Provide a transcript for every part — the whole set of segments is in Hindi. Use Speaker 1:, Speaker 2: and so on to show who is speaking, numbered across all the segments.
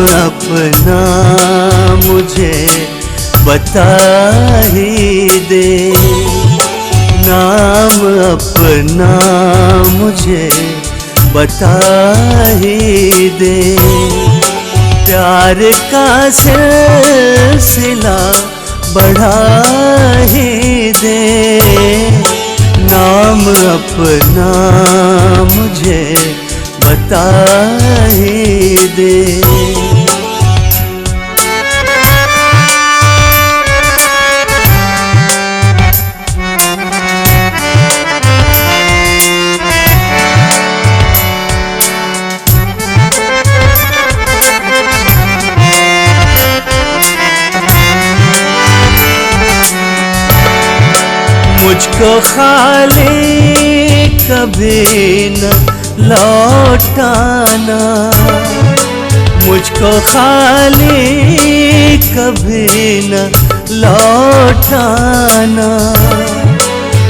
Speaker 1: अपना मुझे बता ही दे, नाम अपना मुझे बता ही दे। प्यार का सिलसिला बढ़ा ही दे, नाम अपना मुझे बता ही दे। मुझको खाली कभी न लौटाना, मुझको खाली कभी न लौटाना,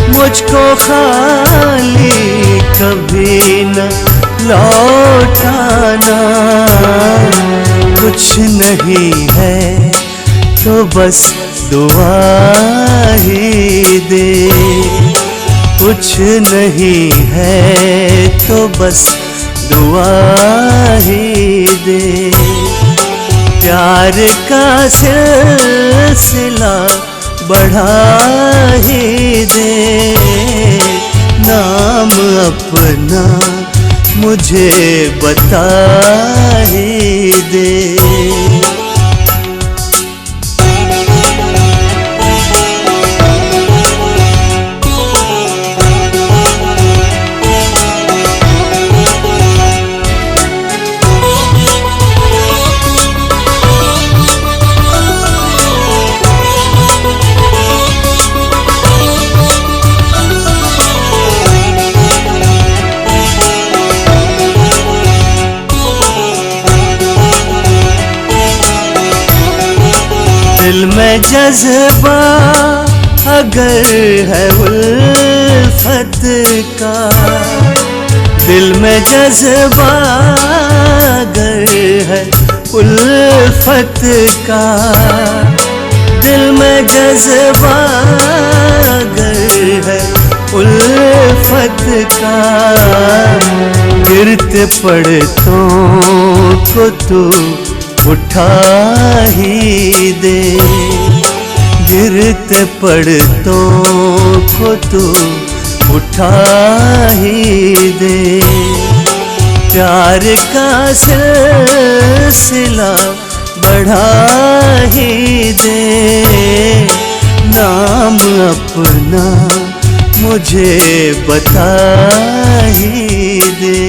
Speaker 1: मुझको खाली कभी न लौटाना। कुछ नहीं है तो बस दुआ ही दे, कुछ नहीं है तो बस दुआ ही दे। प्यार का सिलसिला बढ़ा ही दे, नाम अपना मुझे बता ही दे। दिल में जज्बा अगर है उल्फत का, दिल में जज्बा अगर है उल्फत का, दिल में जज्बा अगर है उल्फत का। गिरते पड़तों को तू उठा ही दे, गिरते पड़तों को तू उठा ही दे। प्यार का सिलसिला बढ़ा ही दे, नाम अपना मुझे बता ही दे।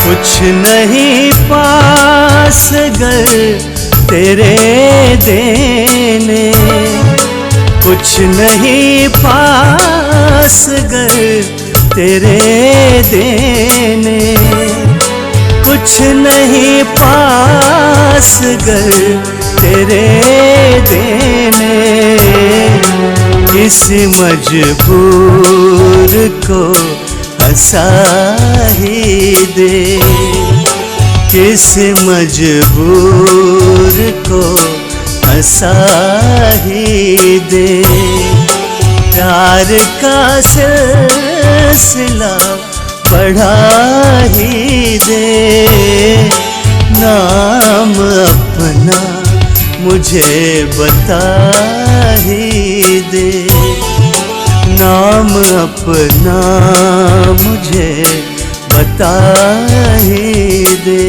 Speaker 1: कुछ नहीं पास गर तेरे देने, कुछ नहीं पास गर तेरे देने, कुछ नहीं पास गर तेरे देने। किसी मजबूर को हंसा ही दे, किसी मजबूर को हंसा ही दे। प्यार का सिलसिला बढ़ा ही दे, नाम अपना मुझे बता ही दे, नाम अपना मुझे बता ही दे।